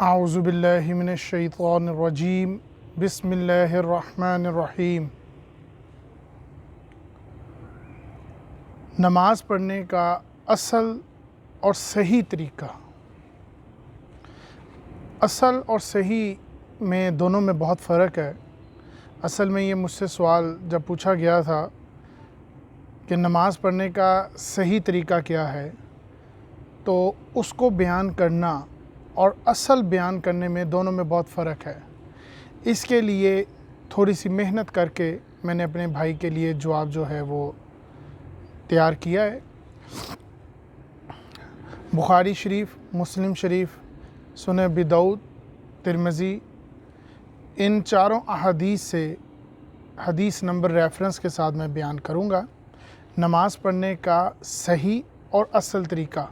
اعوذ باللہ من الشیطان الرجیم بسم اللہ الرحمن الرحیم۔ نماز پڑھنے کا اصل اور صحیح طریقہ، اصل اور صحیح میں دونوں میں بہت فرق ہے۔ اصل میں یہ مجھ سے سوال جب پوچھا گیا تھا کہ نماز پڑھنے کا صحیح طریقہ کیا ہے، تو اس کو بیان کرنا اور اصل بیان کرنے میں دونوں میں بہت فرق ہے۔ اس کے لیے تھوڑی سی محنت کر کے میں نے اپنے بھائی کے لیے جواب جو ہے وہ تیار کیا ہے۔ بخاری شریف، مسلم شریف، سنن ابی داؤد، ترمذی، ان چاروں احادیث سے حدیث نمبر ریفرنس کے ساتھ میں بیان کروں گا نماز پڑھنے کا صحیح اور اصل طریقہ۔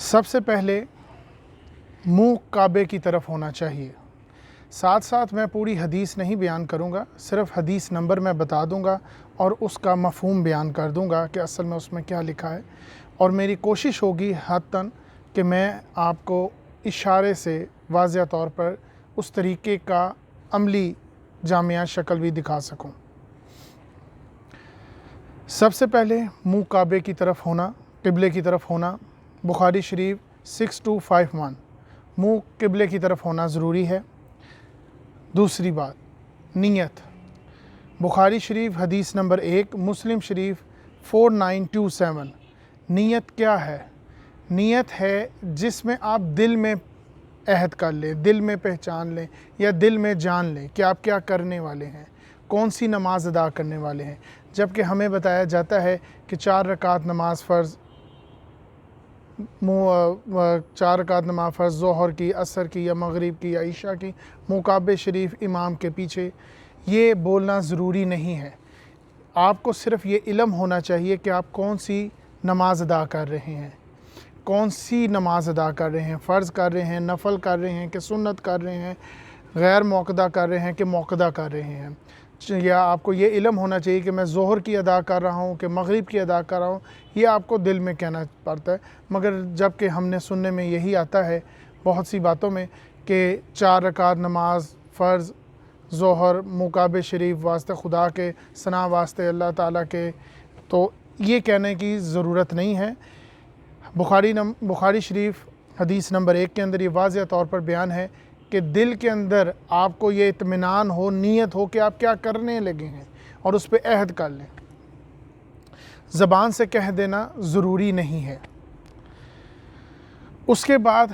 سب سے پہلے منہ کعبے کی طرف ہونا چاہیے۔ ساتھ ساتھ میں پوری حدیث نہیں بیان کروں گا، صرف حدیث نمبر میں بتا دوں گا اور اس کا مفہوم بیان کر دوں گا کہ اصل میں اس میں کیا لکھا ہے، اور میری کوشش ہوگی حتاً کہ میں آپ کو اشارے سے واضح طور پر اس طریقے کا عملی جامعہ شکل بھی دکھا سکوں۔ سب سے پہلے منہ کعبے کی طرف ہونا، قبلے کی طرف ہونا۔ بخاری شریف 6251، منہ قبلے کی طرف ہونا ضروری ہے۔ دوسری بات، نیت۔ بخاری شریف حدیث نمبر 1، مسلم شریف 4927۔ نیت کیا ہے؟ نیت ہے جس میں آپ دل میں عہد کر لیں، دل میں پہچان لیں یا دل میں جان لیں کہ آپ کیا کرنے والے ہیں، کون سی نماز ادا کرنے والے ہیں۔ جبکہ ہمیں بتایا جاتا ہے کہ 4 رکعت نماز فرض، 4 رکعت نماز فرض ظہر کی، عصر کی یا مغرب کی یا عشاء کی، منہ کعبے شریف امام کے پیچھے، یہ بولنا ضروری نہیں ہے۔ آپ کو صرف یہ علم ہونا چاہیے کہ آپ کون سی نماز ادا کر رہے ہیں، کون سی نماز ادا کر رہے ہیں، فرض کر رہے ہیں، نفل کر رہے ہیں کہ سنت کر رہے ہیں، غیر موقدہ کر رہے ہیں کہ موقدہ کر رہے ہیں۔ یا آپ کو یہ علم ہونا چاہیے کہ میں ظہر کی ادا کر رہا ہوں کہ مغرب کی ادا کر رہا ہوں، یہ آپ کو دل میں کہنا پڑتا ہے۔ مگر جب کہ ہم نے سننے میں یہی آتا ہے بہت سی باتوں میں کہ 4 رکعت نماز فرض ظہر منہ کعبے شریف واسطے خدا کے، ثنا واسطے اللہ تعالیٰ کے، تو یہ کہنے کی ضرورت نہیں ہے۔ بخاری شریف حدیث نمبر 1 کے اندر یہ واضح طور پر بیان ہے کہ دل کے اندر آپ کو یہ اطمینان ہو، نیت ہو کہ آپ کیا کرنے لگے ہیں اور اس پہ عہد کر لیں۔ زبان سے کہہ دینا ضروری نہیں ہے۔ اس کے بعد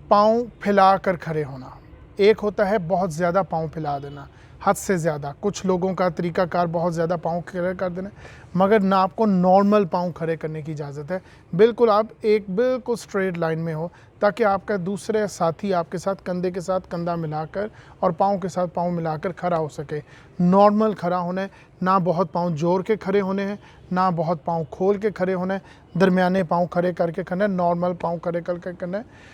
پاؤں پھیلا کر کھڑے ہونا۔ ایک ہوتا ہے بہت زیادہ پاؤں پھیلا دینا، حد سے زیادہ۔ کچھ لوگوں کا طریقہ کار بہت زیادہ پاؤں کھڑے کر دینا، مگر نہ آپ کو نارمل پاؤں کھڑے کرنے کی اجازت ہے۔ بالکل آپ ایک بالکل سٹریٹ لائن میں ہو تاکہ آپ کا دوسرے ساتھی آپ کے ساتھ کندھے کے ساتھ کندھا ملا کر اور پاؤں کے ساتھ پاؤں ملا کر کھڑا ہو سکے۔ نارمل کھڑا ہونا ہے، نہ بہت پاؤں جوڑ کے کھڑے ہونے ہیں، نہ بہت پاؤں کھول کے کھڑے ہونا ہے، درمیانے پاؤں کھڑے کر کے کھڑنا ہے، نارمل پاؤں کھڑے کر کے کرنا ہے۔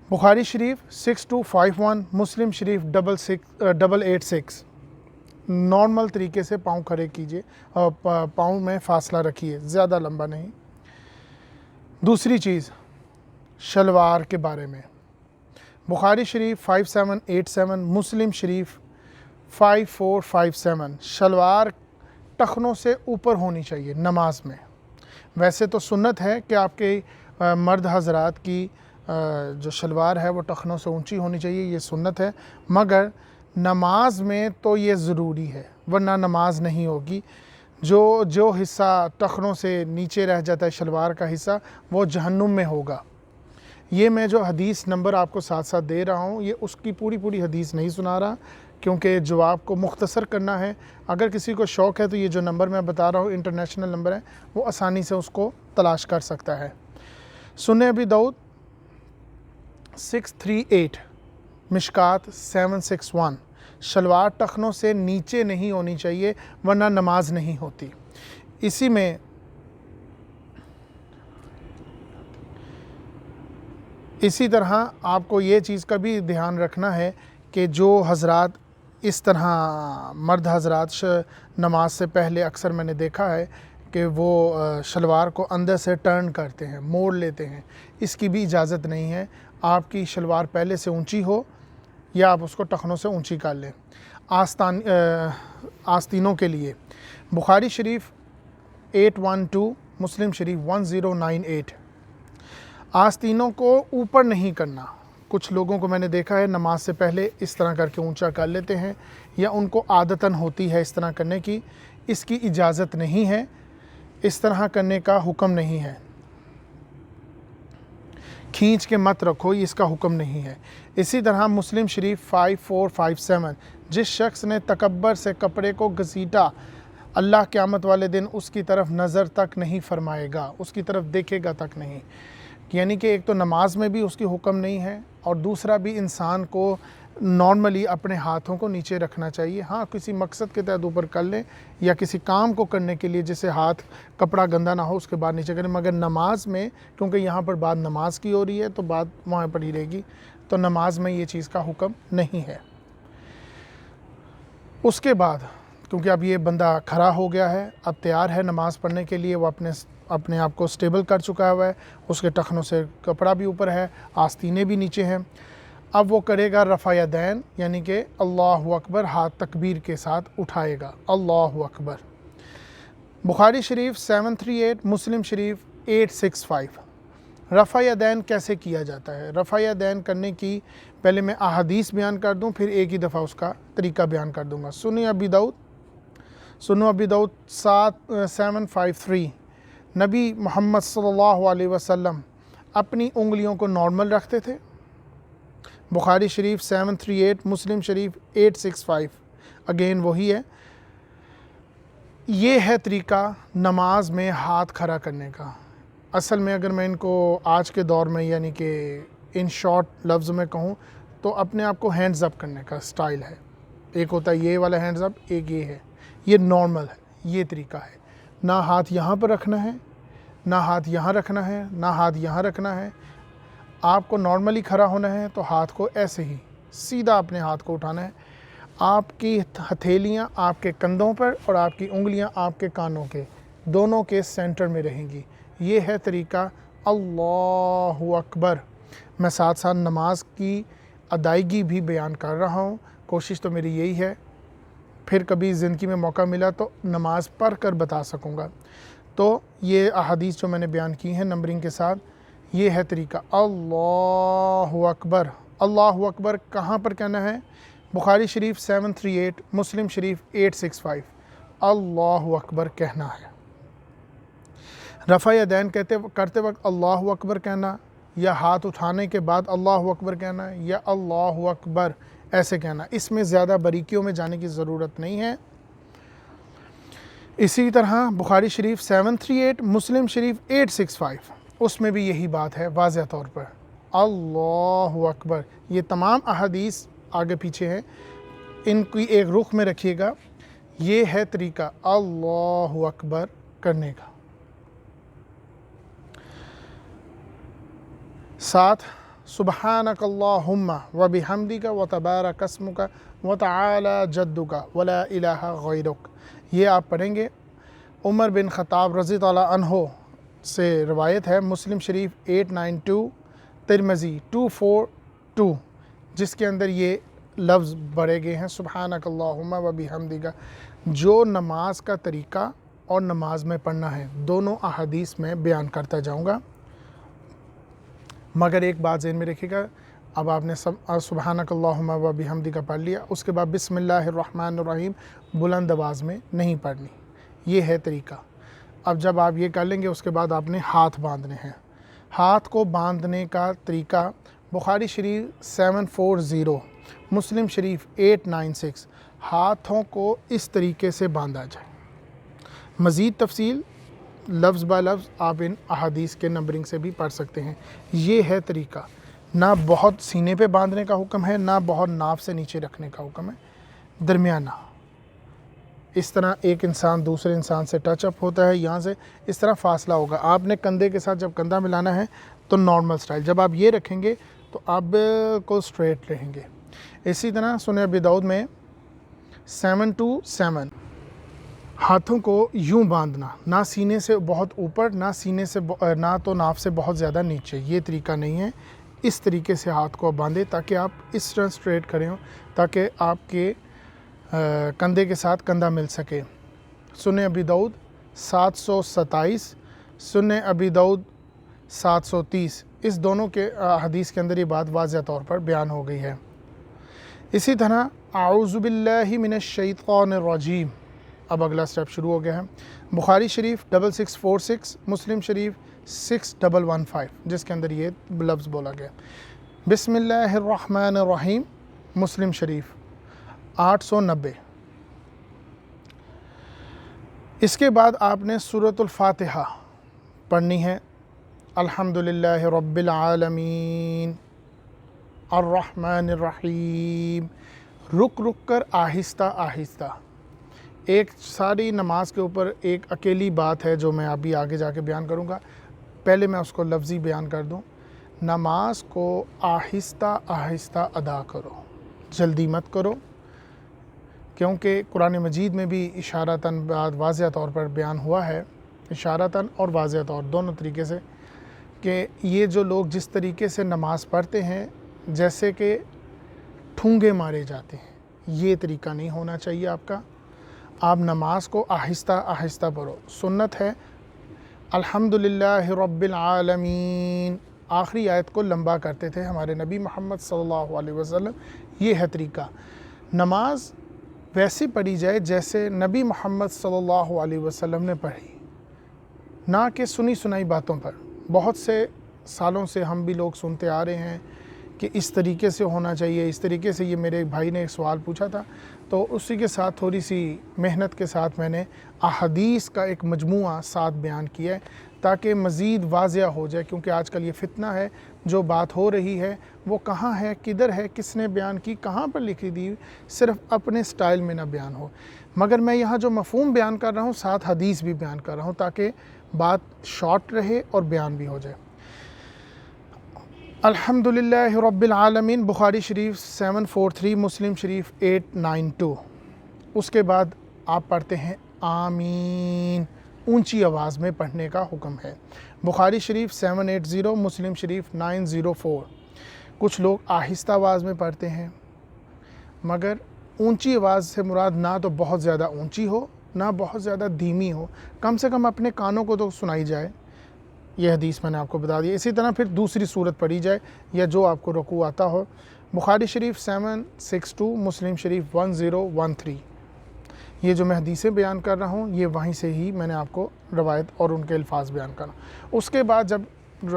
بخاری شریف 6251، مسلم شریف 886۔ نارمل طریقے سے پاؤں کھڑے کیجئے، پاؤں میں فاصلہ رکھیے، زیادہ لمبا نہیں۔ دوسری چیز، شلوار کے بارے میں۔ بخاری شریف 5787، مسلم شریف 5457۔ شلوار ٹخنوں سے اوپر ہونی چاہیے نماز میں۔ ویسے تو سنت ہے کہ آپ کے مرد حضرات کی جو شلوار ہے وہ ٹخنوں سے اونچی ہونی چاہیے، یہ سنت ہے، مگر نماز میں تو یہ ضروری ہے، ورنہ نماز نہیں ہوگی۔ جو حصہ ٹخنوں سے نیچے رہ جاتا ہے شلوار کا حصہ، وہ جہنم میں ہوگا۔ یہ میں جو حدیث نمبر آپ کو ساتھ ساتھ دے رہا ہوں، یہ اس کی پوری حدیث نہیں سنا رہا، کیونکہ جواب کو مختصر کرنا ہے۔ اگر کسی کو شوق ہے تو یہ جو نمبر میں بتا رہا ہوں انٹرنیشنل نمبر ہے، وہ آسانی سے اس کو تلاش کر سکتا ہے۔ سنن ابی داؤد 638، مشکات 761۔ شلوار ٹخنوں سے نیچے نہیں ہونی چاہیے ورنہ نماز نہیں ہوتی۔ اسی طرح آپ کو یہ چیز کا بھی دھیان رکھنا ہے کہ جو حضرات اس طرح مرد حضرات نماز سے پہلے اکثر میں نے دیکھا ہے کہ وہ شلوار کو اندر سے ٹرن کرتے ہیں، موڑ لیتے ہیں، اس کی بھی اجازت نہیں ہے۔ آپ کی شلوار پہلے سے اونچی ہو یا آپ اس کو ٹخنوں سے اونچی کر لیں۔ آستینوں کے لیے بخاری شریف 812، مسلم شریف 1098۔ آستینوں کو اوپر نہیں کرنا۔ کچھ لوگوں کو میں نے دیکھا ہے نماز سے پہلے اس طرح کر کے اونچا کر لیتے ہیں، یا ان کو عادتاً ہوتی ہے اس طرح کرنے کی۔ اس کی اجازت نہیں ہے، اس طرح کرنے کا حکم نہیں ہے۔ کھینچ کے مت رکھو، یہ اس کا حکم نہیں ہے۔ اسی طرح مسلم شریف 5457، جس شخص نے تکبر سے کپڑے کو گھسیٹا، اللہ قیامت والے دن اس کی طرف نظر تک نہیں فرمائے گا، اس کی طرف دیکھے گا تک نہیں۔ یعنی کہ ایک تو نماز میں بھی اس کی حکم نہیں ہے، اور دوسرا بھی انسان کو نارملی اپنے ہاتھوں کو نیچے رکھنا چاہیے۔ ہاں کسی مقصد کے تحت اوپر کر لیں، یا کسی کام کو کرنے کے لیے جسے ہاتھ کپڑا گندا نہ ہو اس کے بعد نیچے کریں، مگر نماز میں کیونکہ یہاں پر بات نماز کی ہو رہی ہے تو بات وہاں پر ہی رہے گی، تو نماز میں یہ چیز کا حکم نہیں ہے۔ اس کے بعد کیونکہ اب یہ بندہ کھڑا ہو گیا ہے، اب تیار ہے نماز پڑھنے کے لیے، وہ اپنے آپ کو سٹیبل کر چکا ہوا ہے، اس کے ٹخنوں سے کپڑا بھی اوپر ہے، آستینے بھی نیچے ہیں۔ اب وہ کرے گا رفع یدین، یعنی کہ اللہ اکبر، ہاتھ تکبیر کے ساتھ اٹھائے گا، اللہ اکبر۔ بخاری شریف 738، مسلم شریف 865۔ رفع یدین کیسے کیا جاتا ہے؟ رفع یدین کرنے کی پہلے میں احادیث بیان کر دوں، پھر ایک ہی دفعہ اس کا طریقہ بیان کر دوں گا۔ سنن ابی داؤد 753، نبی محمد صلی اللہ علیہ وسلم اپنی انگلیوں کو نارمل رکھتے تھے۔ بخاری شریف 738، مسلم شریف 865، اگین وہی ہے۔ یہ ہے طریقہ نماز میں ہاتھ کھڑا کرنے کا۔ اصل میں اگر میں ان کو آج کے دور میں یعنی کہ ان شارٹ لفظ میں کہوں تو اپنے آپ کو ہینڈز اپ کرنے کا سٹائل ہے۔ ایک ہوتا ہے یہ والا ہینڈز اپ، ایک یہ ہے، یہ نارمل ہے، یہ طریقہ ہے۔ نہ ہاتھ یہاں پر رکھنا ہے، نہ ہاتھ یہاں رکھنا ہے، نہ ہاتھ یہاں رکھنا ہے۔ آپ کو نارملی کھڑا ہونا ہے تو ہاتھ کو ایسے ہی سیدھا اپنے ہاتھ کو اٹھانا ہے۔ آپ کی ہتھیلیاں آپ کے کندھوں پر اور آپ کی انگلیاں آپ کے کانوں کے دونوں کے سینٹر میں رہیں گی۔ یہ ہے طریقہ اللہ اکبر۔ میں ساتھ ساتھ نماز کی ادائیگی بھی بیان کر رہا ہوں، کوشش تو میری یہی ہے، پھر کبھی زندگی میں موقع ملا تو نماز پڑھ کر بتا سکوں گا۔ تو یہ احادیث جو میں نے بیان کی ہیں نمبرنگ کے ساتھ، یہ ہے طریقہ اللہ اکبر۔ اللہ اکبر کہاں پر کہنا ہے؟ بخاری شریف 738، مسلم شریف 865، اللہ اکبر کہنا ہے۔ رفع یدین کرتے وقت اللہ اکبر کہنا، یا ہاتھ اٹھانے کے بعد اللہ اکبر کہنا، یا اللہ اکبر ایسے کہنا، اس میں زیادہ باریکیوں میں جانے کی ضرورت نہیں ہے۔ اسی طرح بخاری شریف 738، مسلم شریف 865، اس میں بھی یہی بات ہے واضح طور پر، اللہ اکبر۔ یہ تمام احادیث آگے پیچھے ہیں، ان کی ایک رخ میں رکھیے گا۔ یہ ہے طریقہ اللہ اکبر کرنے کا۔ ساتھ سبحانک اللہم وبحمدک وتبارک اسمک وتعالی جدک ولا الہ غیرک، یہ آپ پڑھیں گے۔ عمر بن خطاب رضی اللہ عنہ سے روایت ہے، مسلم شریف 892، ترمذی 242، جس کے اندر یہ لفظ بڑھے گئے ہیں سبحانک اللہم وبحمدک۔ جو نماز کا طریقہ اور نماز میں پڑھنا ہے دونوں احادیث میں بیان کرتا جاؤں گا، مگر ایک بات ذہن میں رکھیے گا، اب آپ نے سبحانک اللہم وبحمدک پڑھ لیا، اس کے بعد بسم اللہ الرحمن الرحیم بلند آواز میں نہیں پڑھنی، یہ ہے طریقہ۔ اب جب آپ یہ کر لیں گے اس کے بعد آپ نے ہاتھ باندھنے ہیں۔ ہاتھ کو باندھنے کا طریقہ بخاری شریف 740، مسلم شریف 896، ہاتھوں کو اس طریقے سے باندھا جائے۔ مزید تفصیل لفظ با لفظ آپ ان احادیث کے نمبرنگ سے بھی پڑھ سکتے ہیں۔ یہ ہے طریقہ، نہ بہت سینے پہ باندھنے کا حکم ہے، نہ بہت ناف سے نیچے رکھنے کا حکم ہے، درمیانہ۔ اس طرح ایک انسان دوسرے انسان سے ٹچ اپ ہوتا ہے، یہاں سے اس طرح فاصلہ ہوگا۔ آپ نے کندھے کے ساتھ جب کندھا ملانا ہے تو نارمل سٹائل، جب آپ یہ رکھیں گے تو آپ بالکل سٹریٹ رہیں گے۔ اسی طرح سنن ابی داؤد میں 727، ہاتھوں کو یوں باندھنا، نہ سینے سے بہت اوپر، نہ تو ناف سے بہت زیادہ نیچے، یہ طریقہ نہیں ہے۔ اس طریقے سے ہاتھ کو باندھے تاکہ آپ اس طرح اسٹریٹ کریں ہوں، تاکہ آپ کے کندھے کے ساتھ کندھا مل سکے۔ سنن ابی داؤد 727، سنن ابی داؤد 730، اس دونوں کے حدیث کے اندر یہ بات واضح طور پر بیان ہو گئی ہے۔ اسی طرح اعوذ باللہ من الشیطان الرجیم، اب اگلا سٹیپ شروع ہو گیا ہے۔ بخاری شریف 6646، مسلم شریف 6115، جس کے اندر یہ لفظ بولا گیا۔ بسم اللہ الرحمن الرحیم، مسلم شریف 890۔ اس کے بعد آپ نے سورۃ الفاتحہ پڑھنی ہے۔ الحمدللہ رب العالمین الرحمن الرحیم، رک کر آہستہ آہستہ۔ ایک ساری نماز کے اوپر ایک اکیلی بات ہے جو میں ابھی آگے جا کے بیان کروں گا، پہلے میں اس کو لفظی بیان کر دوں۔ نماز کو آہستہ آہستہ ادا کرو، جلدی مت کرو، کیونکہ قرآن مجید میں بھی اشارتاً بات واضح طور پر بیان ہوا ہے، اشارتاً اور واضح طور دونوں طریقے سے، کہ یہ جو لوگ جس طریقے سے نماز پڑھتے ہیں جیسے کہ ٹھونگے مارے جاتے ہیں، یہ طریقہ نہیں ہونا چاہیے آپ کا۔ آپ نماز کو آہستہ آہستہ پڑھو۔ سنت ہے الحمدللہ رب العالمین، آخری آیت کو لمبا کرتے تھے ہمارے نبی محمد صلی اللہ علیہ وسلم، یہ ہے طریقہ۔ نماز ویسے پڑھی جائے جیسے نبی محمد صلی اللہ علیہ وسلم نے پڑھی، نہ کہ سنی سنائی باتوں پر۔ بہت سے سالوں سے ہم بھی لوگ سنتے آ رہے ہیں کہ اس طریقے سے ہونا چاہیے، اس طریقے سے۔ یہ میرے بھائی نے ایک سوال پوچھا تھا، تو اسی کے ساتھ تھوڑی سی محنت کے ساتھ میں نے احادیث کا ایک مجموعہ ساتھ بیان کیا ہے تاکہ مزید واضح ہو جائے، کیونکہ آج کل یہ فتنہ ہے، جو بات ہو رہی ہے وہ کہاں ہے، کدھر ہے، کس نے بیان کی، کہاں پر لکھی دی، صرف اپنے سٹائل میں نہ بیان ہو۔ مگر میں یہاں جو مفہوم بیان کر رہا ہوں ساتھ حدیث بھی بیان کر رہا ہوں تاکہ بات شارٹ رہے اور بیان بھی ہو جائے۔ الحمدللہ رب العالمین، بخاری شریف 743، مسلم شریف 892۔ اس کے بعد آپ پڑھتے ہیں آمین، اونچی آواز میں پڑھنے کا حکم ہے۔ بخاری شریف 780، مسلم شریف 904۔ کچھ لوگ آہستہ آواز میں پڑھتے ہیں، مگر اونچی آواز سے مراد نہ تو بہت زیادہ اونچی ہو نہ بہت زیادہ دھیمی ہو، کم سے کم اپنے کانوں کو تو سنائی جائے۔ یہ حدیث میں نے آپ کو بتا دی۔ اسی طرح پھر دوسری صورت پڑھی جائے یا جو آپ کو رکوع آتا ہو۔ بخاری شریف 762، مسلم شریف 1013۔ یہ جو میں حدیثیں بیان کر رہا ہوں یہ وہیں سے ہی میں نے آپ کو روایت اور ان کے الفاظ بیان کرنا۔ اس کے بعد جب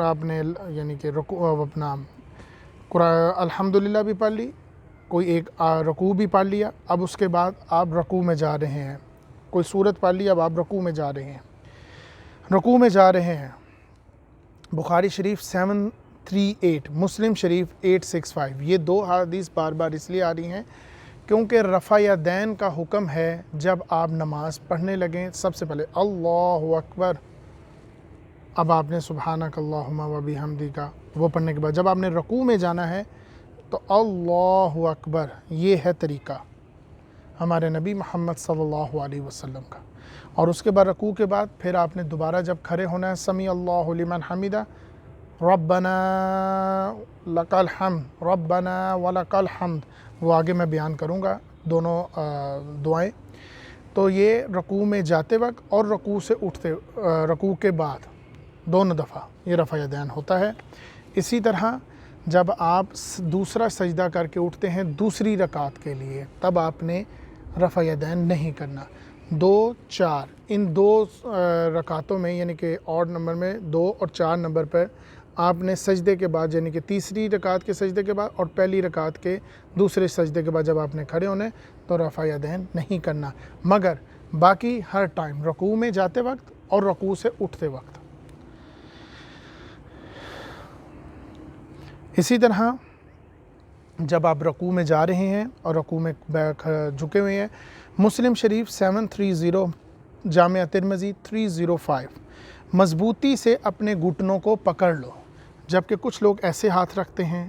آپ نے یعنی کہ رکوع اپنا الحمدللہ بھی پڑھ لی، کوئی ایک رکوع بھی پڑھ لیا، اب اس کے بعد آپ رکوع میں جا رہے ہیں، کوئی صورت پڑھ لی، اب آپ رکوع میں جا رہے ہیں، رکوع میں جا رہے ہیں۔ بخاری شریف 738، مسلم شریف 865۔ یہ دو حدیث بار بار اس لیے آ رہی ہیں کیونکہ رفع یدین کا حکم ہے جب آپ نماز پڑھنے لگیں۔ سب سے پہلے اللہ اکبر، اب آپ نے سبحانک اللہم و بحمدک کا وہ پڑھنے کے بعد جب آپ نے رکوع میں جانا ہے تو اللہ اکبر، یہ ہے طریقہ ہمارے نبی محمد صلی اللہ علیہ وسلم کا۔ اور اس کے بعد رکوع کے بعد پھر آپ نے دوبارہ جب کھڑے ہونا ہے سمیع اللہ لمن حمدہ، ربنا لک الحمد، ربنا ولک الحمد، وہ آگے میں بیان کروں گا دونوں دعائیں۔ تو یہ رکوع میں جاتے وقت اور رکوع سے اٹھتے، رکوع کے بعد دونوں دفعہ یہ رفع یدین ہوتا ہے۔ اسی طرح جب آپ دوسرا سجدہ کر کے اٹھتے ہیں دوسری رکعت کے لیے، تب آپ نے رفع یدین نہیں کرنا۔ 2، 4 ان دو رکعتوں میں یعنی کہ آڈ نمبر میں 2 اور 4 نمبر پر آپ نے سجدے کے بعد یعنی کہ تیسری رکعت کے سجدے کے بعد اور پہلی رکعت کے دوسرے سجدے کے بعد جب آپ نے کھڑے ہونے تو رفع یدین نہیں کرنا، مگر باقی ہر ٹائم رکوع میں جاتے وقت اور رکوع سے اٹھتے وقت۔ اسی طرح جب آپ رکوع میں جا رہے ہیں اور رکوع میں جھکے ہوئے ہیں، مسلم شریف 730، جامع ترمذی 305، مضبوطی سے اپنے گھٹنوں کو پکڑ لو۔ جبکہ کچھ لوگ ایسے ہاتھ رکھتے ہیں،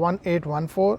1814,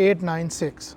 896।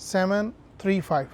735,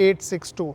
862।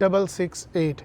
668।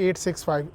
865।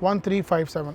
1357।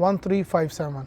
1357।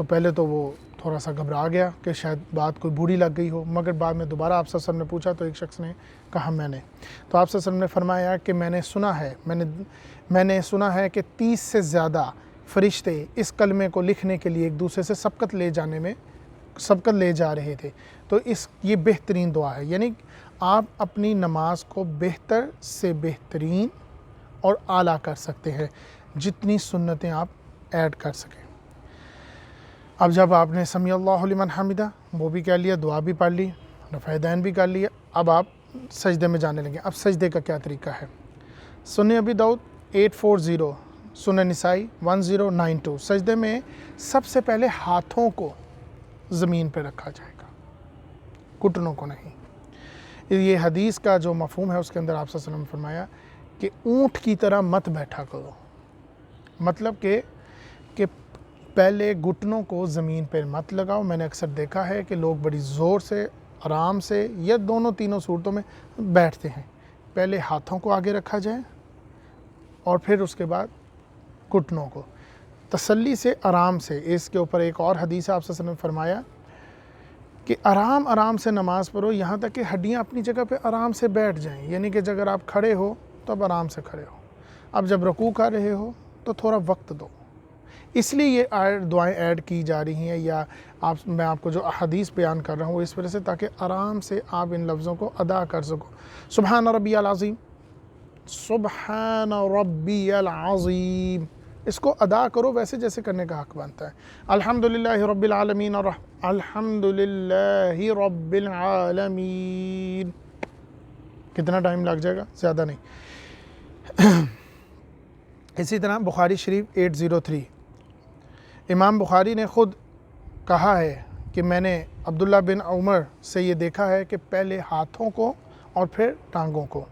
تو پہلے تو وہ تھوڑا سا گھبرا گیا کہ شاید بات کوئی بری لگ گئی ہو، مگر بعد میں دوبارہ آپ صلی اللہ علیہ وسلم نے پوچھا تو ایک شخص نے کہا میں نے، تو آپ صلی اللہ علیہ وسلم نے فرمایا کہ میں نے سنا ہے کہ 30 سے زیادہ فرشتے اس کلمے کو لکھنے کے لیے ایک دوسرے سے سبقت لے جا رہے تھے، تو یہ بہترین دعا ہے، یعنی آپ اپنی نماز کو بہتر سے بہترین اور اعلیٰ کر سکتے ہیں جتنی سنتیں آپ ایڈ کر سکیں۔ اب جب آپ نے سمیع اللہ لمن حمدہ وہ بھی کہہ لیا، دعا بھی پڑھ لی، رفع دین بھی کر لیا، اب آپ سجدے میں جانے لگے۔ اب سجدے کا کیا طریقہ ہے؟ سنن ابی داؤد 840، سنن نسائی 1092، سجدے میں سب سے پہلے ہاتھوں کو زمین پہ رکھا جائے گا، گھٹنوں کو نہیں۔ یہ حدیث کا جو مفہوم ہے اس کے اندر آپ صلی اللہ علیہ وسلم نے فرمایا کہ اونٹ کی طرح مت بیٹھا کرو، مطلب کہ پہلے گھٹنوں کو زمین پہ مت لگاؤ۔ میں نے اکثر دیکھا ہے کہ لوگ بڑی زور سے، آرام سے یا دونوں تینوں صورتوں میں بیٹھتے ہیں، پہلے ہاتھوں کو آگے رکھا جائے اور پھر اس کے بعد گھٹنوں کو تسلی سے، آرام سے۔ اس کے اوپر ایک اور حدیث ہے، آپ صلی اللہ علیہ وسلم نے فرمایا کہ آرام سے نماز پڑھو یہاں تک کہ ہڈیاں اپنی جگہ پہ آرام سے بیٹھ جائیں، یعنی کہ اگر آپ کھڑے ہو تو اب آرام سے کھڑے ہو، اب جب رکوع کر رہے ہو تو تھوڑا وقت دو۔ اس لیے یہ دعائیں ایڈ کی جا رہی ہیں، یا میں آپ کو جو حدیث بیان کر رہا ہوں اس وجہ سے، تاکہ آرام سے آپ ان لفظوں کو ادا کر سکو۔ سبحان ربی العظیم، سبحان ربی العظیم، اس کو ادا کرو ویسے جیسے کرنے کا حق بنتا ہے۔ الحمدللہ رب العالمین، الحمدللہ رب العالمین۔ کتنا ٹائم لگ جائے گا؟ زیادہ نہیں۔ اسی طرح بخاری شریف 803، امام بخاری نے خود کہا ہے کہ میں نے عبداللہ بن عمر سے یہ دیکھا ہے کہ پہلے ہاتھوں کو اور پھر ٹانگوں کو،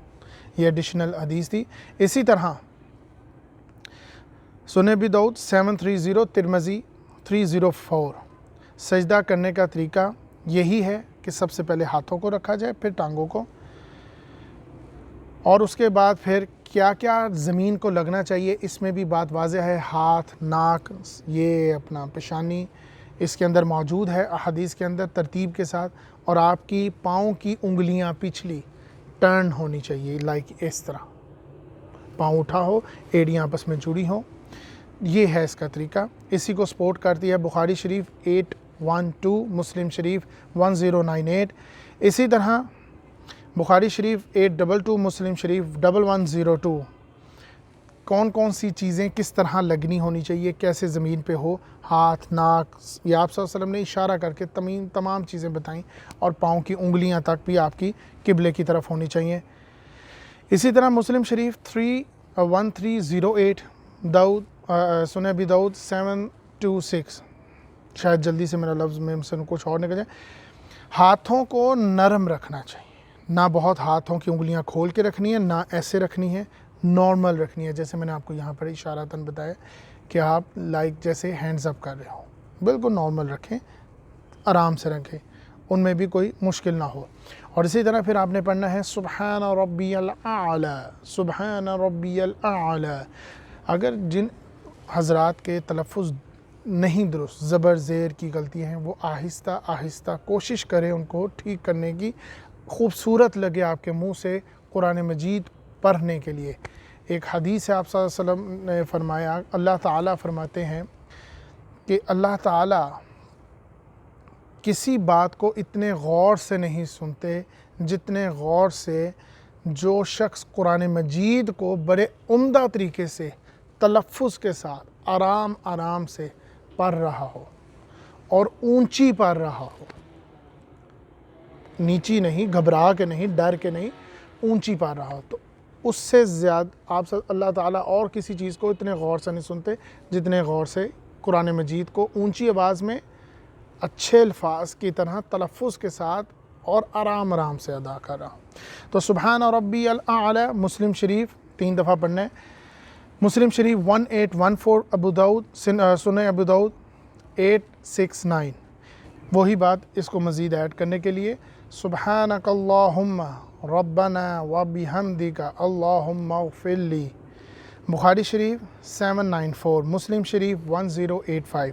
یہ ایڈیشنل حدیث تھی۔ اسی طرح سنن ابی داؤد 730، ترمذی 304، سجدہ کرنے کا طریقہ یہی ہے کہ سب سے پہلے ہاتھوں کو رکھا جائے، پھر ٹانگوں کو، اور اس کے بعد پھر کیا کیا زمین کو لگنا چاہیے اس میں بھی بات واضح ہے۔ ہاتھ، ناک، یہ اپنا پیشانی اس کے اندر موجود ہے احادیث کے اندر ترتیب کے ساتھ، اور آپ کی پاؤں کی انگلیاں پچھلی ٹرن ہونی چاہیے، لائک اس طرح پاؤں اٹھا ہو، ایڑیاں آپس میں جڑی ہوں، یہ ہے اس کا طریقہ۔ اسی کو سپورٹ کرتی ہے بخاری شریف 812، مسلم شریف 1098، اسی طرح بخاری شریف 822، مسلم شریف 1102۔ کون کون سی چیزیں کس طرح لگنی ہونی چاہیے، کیسے زمین پہ ہو، ہاتھ، ناک، یہ آپ صلی اللہ علیہ وسلم نے اشارہ کر کے تمام چیزیں بتائیں، اور پاؤں کی انگلیاں تک بھی آپ کی قبلے کی طرف ہونی چاہیے۔ اسی طرح مسلم شریف 1308، سنن ابی داؤد 726، شاید جلدی سے میرا لفظ میں سے کچھ اور نکل جائے۔ ہاتھوں کو نرم رکھنا چاہیے، نہ بہت ہاتھوں کی انگلیاں کھول کے رکھنی ہے، نہ ایسے رکھنی ہے، نارمل رکھنی ہے، جیسے میں نے آپ کو یہاں پر اشاراتاً بتایا کہ آپ لائک جیسے ہینڈز اپ کر رہے ہو، بالکل نارمل رکھیں، آرام سے رکھیں، ان میں بھی کوئی مشکل نہ ہو۔ اور اسی طرح پھر آپ نے پڑھنا ہے سبحان ربی الاعلی، سبحان ربی الاعلی۔ اگر جن حضرات کے تلفظ نہیں درست، زبر زیر کی غلطی ہیں، وہ آہستہ آہستہ کوشش کریں ان کو ٹھیک کرنے کی، خوبصورت لگے آپ کے منہ سے قرآن مجید پڑھنے کے لیے۔ ایک حدیث ہے، آپ صلی اللہ علیہ وسلم نے فرمایا، اللہ تعالیٰ فرماتے ہیں کہ اللہ تعالیٰ کسی بات کو اتنے غور سے نہیں سنتے جتنے غور سے جو شخص قرآن مجید کو بڑے عمدہ طریقے سے تلفظ کے ساتھ آرام سے پڑھ رہا ہو، اور اونچی پڑھ رہا ہو، نیچی نہیں، گھبرا کے نہیں، ڈر کے نہیں، اونچی پڑھ رہا ہو، تو اس سے زیادہ آپ اللہ تعالیٰ اور کسی چیز کو اتنے غور سے نہیں سنتے جتنے غور سے قرآن مجید کو اونچی آواز میں اچھے الفاظ کی طرح تلفظ کے ساتھ اور آرام سے ادا کر رہا ہوں۔ تو سبحان ربی الاعلی مسلم شریف 3 دفعہ پڑھنا ہے، مسلم شریف 1814، ابو داؤد سنن ابو داؤد 869۔ وہی بات اس کو مزید ایڈ کرنے کے لیے سبحانک اللہم ربنا وبحمدک اللہم اغفر لی، بخاری شریف 794، مسلم شریف 1085۔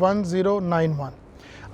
1091।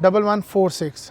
1146।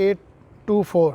824,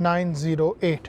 908।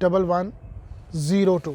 1102,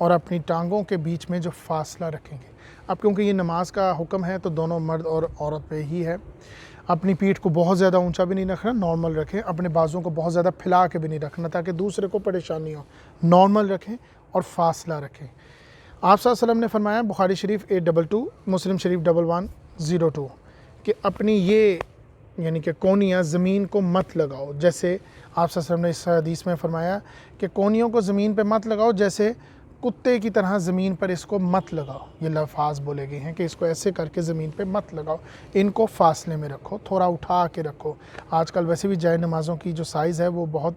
اور اپنی ٹانگوں کے بیچ میں جو فاصلہ رکھیں گے. اب کیونکہ یہ نماز کا حکم ہے تو دونوں مرد اور عورت پہ ہی ہے. اپنی پیٹھ کو بہت زیادہ اونچا بھی نہیں رکھنا, نارمل رکھیں. اپنے بازوں کو بہت زیادہ پھیلا کے بھی نہیں رکھنا تاکہ دوسرے کو پریشانی ہو. نارمل رکھیں اور فاصلہ رکھیں. آپ صلی اللہ علیہ وسلم نے فرمایا, بخاری شریف 822, مسلم شریف 1102, کہ اپنی یہ یعنی کہ کونیاں زمین کو مت لگاؤ. جیسے آپ صلی اللہ علیہ وسلم نے اس حدیث میں فرمایا کہ کونیوں کو زمین پہ مت لگاؤ, جیسے کتے کی طرح زمین پر اس کو مت لگاؤ. یہ الفاظ بولے گئے ہیں کہ اس کو ایسے کر کے زمین پہ مت لگاؤ, ان کو فاصلے میں رکھو, تھوڑا اٹھا کے رکھو. آج کل ویسے بھی جائے نمازوں کی جو سائز ہے وہ بہت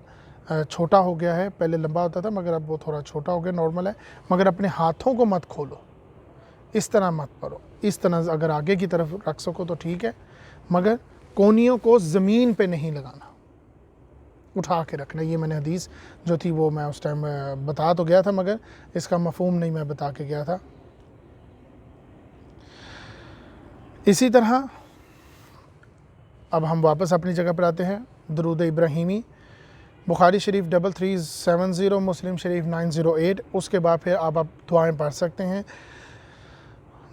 چھوٹا ہو گیا ہے. پہلے لمبا ہوتا تھا مگر اب وہ تھوڑا چھوٹا ہو گیا, نارمل ہے. مگر اپنے ہاتھوں کو مت کھولو, اس طرح مت پڑو. اس طرح اگر آگے کی طرف رکھ سکو تو ٹھیک ہے, مگر کونیوں کو زمین پہ نہیں لگانا, اٹھا کے رکھنا. یہ میں نے حدیث جو تھی وہ میں اس ٹائم بتا تو گیا تھا مگر اس کا مفہوم نہیں میں بتا کے گیا تھا. اسی طرح اب ہم واپس اپنی جگہ پر آتے ہیں. درود ابراہیمی بخاری شریف 3370, مسلم شریف 908. اس کے بعد پھر آپ دعائیں پڑھ سکتے ہیں.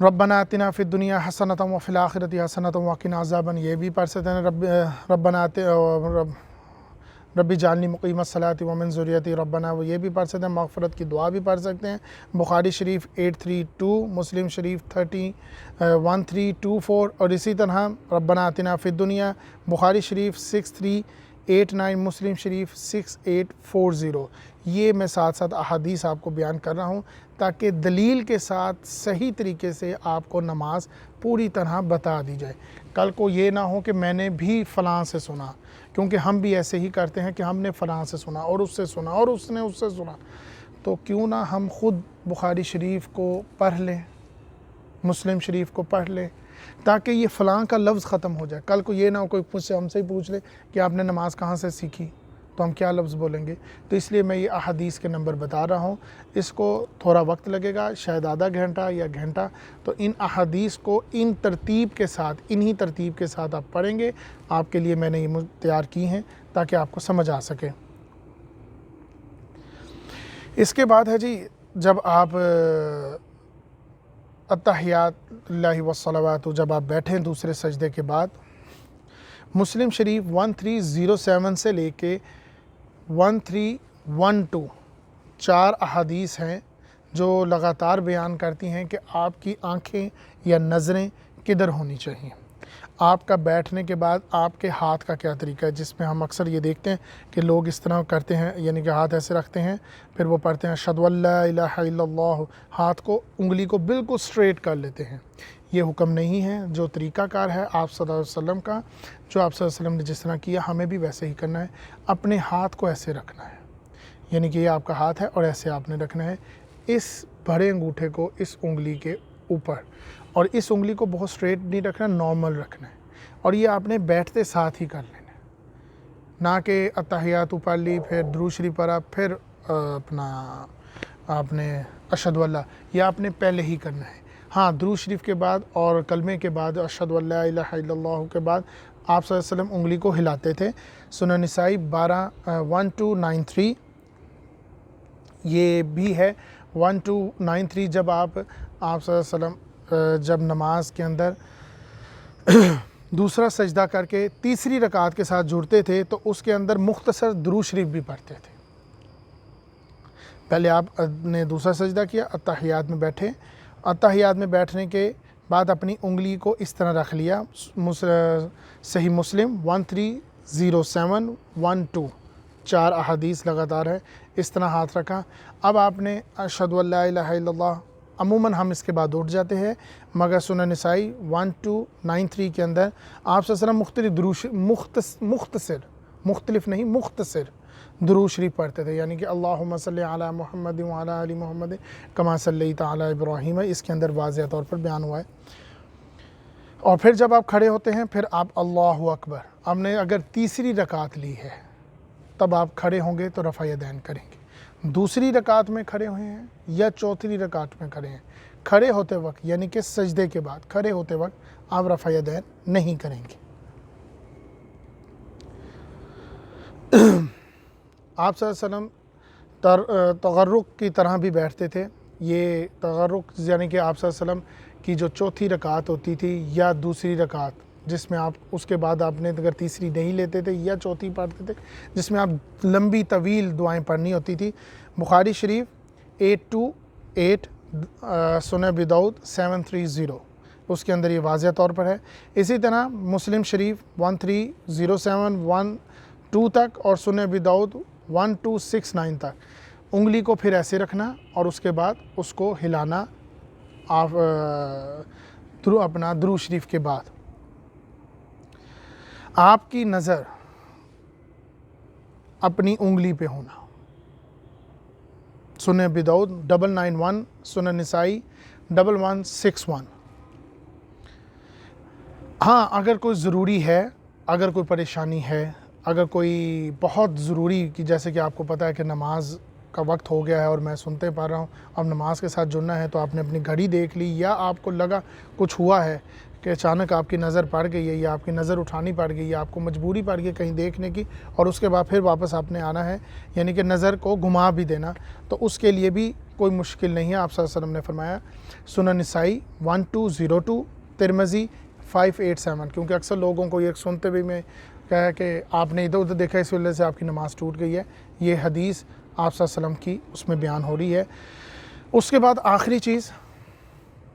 ربنا آتنا فی الدنیا حسنۃ وفی الآخرۃ حسنۃ وقنا عذاب النار, یہ بھی پڑھ سکتے ہیں. ربنا ربی جعلنی مقیم الصلاۃ ومن ذریتی ربنا, وہ یہ بھی پڑھ سکتے ہیں. مغفرت کی دعا بھی پڑھ سکتے ہیں. بخاری شریف 832, مسلم شریف 1324, اور اسی طرح ربنا آتنا فی الدنیا بخاری شریف 6389, مسلم شریف 6840. یہ میں ساتھ ساتھ احادیث آپ کو بیان کر رہا ہوں تاکہ دلیل کے ساتھ صحیح طریقے سے آپ کو نماز پوری طرح بتا دی جائے. کل کو یہ نہ ہو کہ میں نے بھی فلاں سے سنا, کیونکہ ہم بھی ایسے ہی کرتے ہیں کہ ہم نے فلاں سے سنا اور اس سے سنا اور اس نے اس سے سنا. تو کیوں نہ ہم خود بخاری شریف کو پڑھ لیں, مسلم شریف کو پڑھ لیں, تاکہ یہ فلاں کا لفظ ختم ہو جائے. کل کو یہ نہ ہو کوئی مجھ سے ہم سے ہی پوچھ لے کہ آپ نے نماز کہاں سے سیکھی, تو ہم کیا لفظ بولیں گے. تو اس لیے میں یہ احادیث کے نمبر بتا رہا ہوں. اس کو تھوڑا وقت لگے گا, شاید آدھا گھنٹہ یا گھنٹہ. تو ان احادیث کو ان ترتیب کے ساتھ, انہی ترتیب کے ساتھ آپ پڑھیں گے. آپ کے لیے میں نے یہ تیار کی ہیں تاکہ آپ کو سمجھ آ سکے. اس کے بعد ہے جی, جب آپ التحیات اللہ والصلوات, جب آپ بیٹھیں دوسرے سجدے کے بعد, مسلم شریف 1307 سے لے کے 1312 4 احادیث ہیں جو لگاتار بیان کرتی ہیں کہ آپ کی آنکھیں یا نظریں کدھر ہونی چاہیے. آپ کا بیٹھنے کے بعد آپ کے ہاتھ کا کیا طریقہ ہے, جس میں ہم اکثر یہ دیکھتے ہیں کہ لوگ اس طرح کرتے ہیں, یعنی کہ ہاتھ ایسے رکھتے ہیں, پھر وہ پڑھتے ہیں اشہد ان لا الہ الا اللہ, ہاتھ کو انگلی کو بالکل سٹریٹ کر لیتے ہیں. یہ حکم نہیں ہے. جو طریقہ کار ہے آپ صلی اللہ علیہ وسلم کا, جو آپ صلی اللہ علیہ وسلم نے جس طرح کیا ہمیں بھی ویسے ہی کرنا ہے. اپنے ہاتھ کو ایسے رکھنا ہے, یعنی کہ یہ آپ کا ہاتھ ہے اور ایسے آپ نے رکھنا ہے, اس بڑے انگوٹھے کو اس انگلی کے اوپر, اور اس انگلی کو بہت سٹریٹ نہیں رکھنا, نارمل رکھنا ہے. اور یہ آپ نے بیٹھتے ساتھ ہی کر لینا ہے, نہ کہ التحیات پڑھ لی پھر درود شریف پڑھا پھر اپنا آپ نے اشہد ان لا, یہ آپ نے پہلے ہی کرنا ہے. ہاں, درود شریف کے بعد اور کلمے کے بعد اشہد ان لا الہ الا اللہ کے بعد آپ صلی اللہ علیہ وسلم انگلی کو ہلاتے تھے. سنن نسائی 1293 یہ بھی ہے. 1293 جب آپ صلی اللہ علیہ وسلم جب نماز کے اندر دوسرا سجدہ کر کے تیسری رکعت کے ساتھ جڑتے تھے تو اس کے اندر مختصر درود شریف بھی پڑھتے تھے. پہلے آپ نے دوسرا سجدہ کیا, التحیات میں بیٹھے, التحیات میں بیٹھنے کے بعد اپنی انگلی کو اس طرح رکھ لیا. صحیح مسلم 130712 4 احادیث لگاتار ہے, اس طرح ہاتھ رکھا. اب آپ نے اشہد ان لا الہ الا اللہ, عموماً ہم اس کے بعد اٹھ جاتے ہیں, مگر سنن نسائی 1293 کے اندر آپ صلی اللہ علیہ وسلم مختلف نہیں مختصر درود شریف پڑھتے تھے, یعنی کہ اللہم صلی علی محمد وعلی آل محمد کما صلیت علی ابراہیم, اس کے اندر واضح طور پر بیان ہوا ہے. اور پھر جب آپ کھڑے ہوتے ہیں پھر آپ اللہ اکبر, آپ نے اگر تیسری رکعت لی ہے تب آپ کھڑے ہوں گے تو رفع یدین کریں گے. دوسری رکعت میں کھڑے ہوئے ہیں یا چوتھی رکعت میں کھڑے ہیں, کھڑے ہوتے وقت یعنی کہ سجدے کے بعد کھڑے ہوتے وقت آپ رفع یدین نہیں کریں گے. آپ صلی اللہ علیہ وسلم تغرق کی طرح بھی بیٹھتے تھے, یہ تغرق یعنی کہ آپ صلی اللہ علیہ وسلم کی جو چوتھی رکعت ہوتی تھی یا دوسری رکعت جس میں آپ اس کے بعد آپ نے اگر تیسری نہیں لیتے تھے یا چوتھی پڑھتے تھے جس میں آپ لمبی طویل دعائیں پڑھنی ہوتی تھی، بخاری شریف 828 سنن ابی داؤد 730 اس کے اندر یہ واضح طور پر ہے۔ اسی طرح مسلم شریف 1307 12 تک اور سنن ابی داؤد 1269 تک انگلی کو پھر ایسے رکھنا اور اس کے بعد اس کو ہلانا آپ اپنا درود شریف کے بعد۔ آپ کی نظر اپنی انگلی پہ ہونا، سنن ابی داؤد 991 سنن نسائی 1161۔ ہاں اگر کوئی ضروری ہے، اگر کوئی پریشانی ہے، اگر کوئی بہت ضروری کہ جیسے کہ آپ کو پتہ ہے کہ نماز کا وقت ہو گیا ہے اور میں سنتے پا رہا ہوں، اب نماز کے ساتھ جڑنا ہے، تو آپ نے اپنی گھڑی دیکھ لی یا آپ کو لگا کچھ ہوا ہے کہ اچانک آپ کی نظر پڑ گئی ہے یا آپ کی نظر اٹھانی پڑ گئی یا آپ کو مجبوری پڑ گئی کہیں دیکھنے کی اور اس کے بعد پھر واپس آپ نے آنا ہے، یعنی کہ نظر کو گھما بھی دینا، تو اس کے لیے بھی کوئی مشکل نہیں ہے۔ آپ صلی اللہ علیہ وسلم نے فرمایا سنن نسائی 1202 ترمذی 587، کیونکہ اکثر لوگوں کو یہ سنتے ہوئے میں کہا کہ آپ نے ادھر ادھر دیکھا اس وجہ سے آپ کی نماز ٹوٹ گئی ہے، یہ حدیث آپ صلی اللہ علیہ وسلم کی اس میں بیان ہو رہی ہے۔ اس کے بعد آخری چیز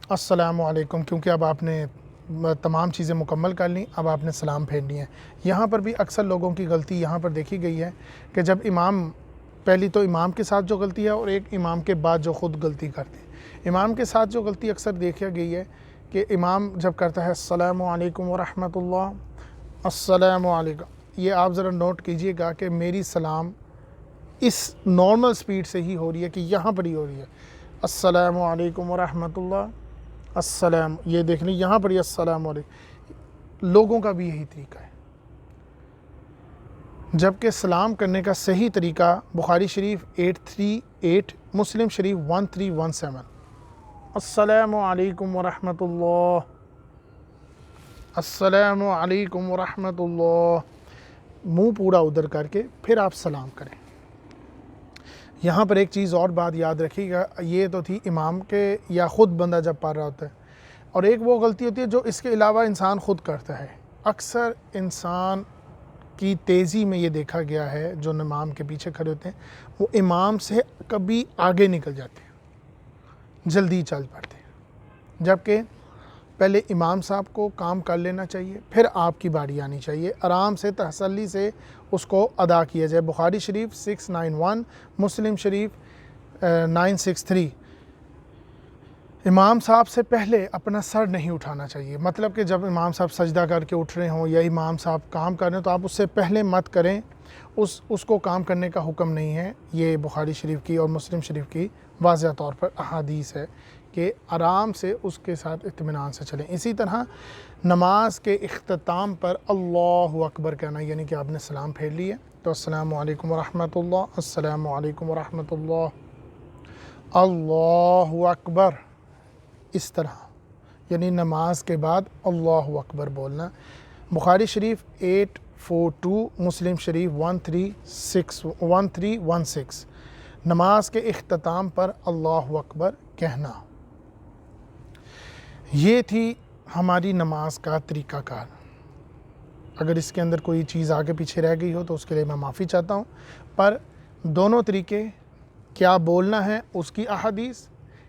السلام علیکم، کیونکہ اب آپ نے تمام چیزیں مکمل کر لیں، اب آپ نے سلام پھیرنی ہے۔ یہاں پر بھی اکثر لوگوں کی غلطی یہاں پر دیکھی گئی ہے کہ جب امام، پہلی تو امام کے ساتھ جو غلطی ہے اور ایک امام کے بعد جو خود غلطی کرتے ہیں۔ امام کے ساتھ جو غلطی اکثر دیکھا گئی ہے کہ امام جب کرتا ہے السلام علیکم ورحمۃ اللہ، السلام علیکم، یہ آپ ذرا نوٹ کیجئے گا کہ میری سلام اس نارمل سپیڈ سے ہی ہو رہی ہے کہ یہاں پر ہی ہو رہی ہے السلام علیکم ورحمۃ اللہ، السلام، یہ دیکھ لیں یہاں پر ہی السلام علیکم۔ لوگوں کا بھی یہی طریقہ ہے، جبکہ سلام کرنے کا صحیح طریقہ بخاری شریف 838 مسلم شریف 1317 السلام علیکم ورحمۃ اللہ، السلام علیکم ورحمۃ اللہ، منہ پورا ادھر کر کے پھر آپ سلام کریں۔ یہاں پر ایک چیز اور بات یاد رکھیے گا، یہ تو تھی امام کے یا خود بندہ جب پڑھ رہا ہوتا ہے، اور ایک وہ غلطی ہوتی ہے جو اس کے علاوہ انسان خود کرتا ہے۔ اکثر انسان کی تیزی میں یہ دیکھا گیا ہے جو امام کے پیچھے کھڑے ہوتے ہیں وہ امام سے کبھی آگے نکل جاتے ہیں، جلدی چل پڑتے ہیں، جبکہ پہلے امام صاحب کو کام کر لینا چاہیے، پھر آپ کی باری آنی چاہیے، آرام سے تسلی سے اس کو ادا کیا جائے۔ بخاری شریف 691 مسلم شریف 963، امام صاحب سے پہلے اپنا سر نہیں اٹھانا چاہیے، مطلب کہ جب امام صاحب سجدہ کر کے اٹھ رہے ہوں یا امام صاحب کام کر رہے ہیں تو آپ اس سے پہلے مت کریں، اس کو کام کرنے کا حکم نہیں ہے۔ یہ بخاری شریف کی اور مسلم شریف کی واضح طور پر احادیث ہے کہ آرام سے اس کے ساتھ اطمینان سے چلیں۔ اسی طرح نماز کے اختتام پر اللہ اکبر کہنا، یعنی کہ آپ نے سلام پھیر لی ہے تو السلام علیکم ورحمۃ اللہ، السلام علیکم ورحمۃ اللہ، اللہ اکبر، اس طرح یعنی نماز کے بعد اللہ اکبر بولنا۔ بخاری شریف 842 مسلم شریف 1316 نماز کے اختتام پر اللہ اکبر کہنا۔ یہ تھی ہماری نماز کا طریقہ کار۔ اگر اس کے اندر کوئی چیز آگے پیچھے رہ گئی ہو تو اس کے لیے میں معافی چاہتا ہوں، پر دونوں طریقے، کیا بولنا ہے اس کی احادیث،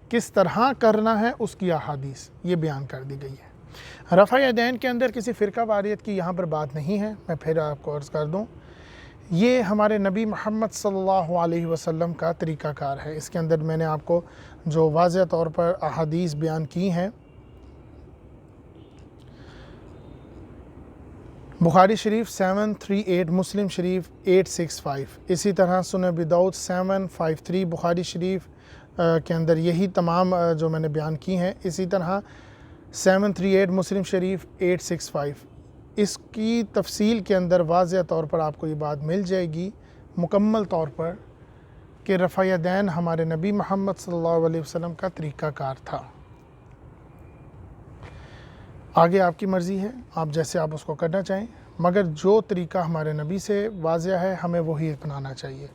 کس طرح کرنا ہے اس کی احادیث یہ بیان کر دی گئی ہے۔ رفع یدین کے اندر کسی فرقہ واریت کی یہاں پر بات نہیں ہے، میں پھر آپ کو عرض کر دوں، یہ ہمارے نبی محمد صلی اللہ علیہ وسلم کا طریقہ کار ہے۔ اس کے اندر میں نے آپ کو جو واضح طور پر احادیث بیان کی ہیں، بخاری شریف 738 مسلم شریف 865، اسی طرح سنن ابی داؤد 753 بخاری شریف کے اندر یہی تمام جو میں نے بیان کی ہیں، اسی طرح 738 مسلم شریف 865، اس کی تفصیل کے اندر واضح طور پر آپ کو یہ بات مل جائے گی مکمل طور پر کہ رفع یدین ہمارے نبی محمد صلی اللہ علیہ وسلم کا طریقہ کار تھا۔ آگے آپ کی مرضی ہے، آپ جیسے آپ اس کو کرنا چاہیں، مگر جو طریقہ ہمارے نبی سے واضح ہے ہمیں وہی اپنانا چاہیے۔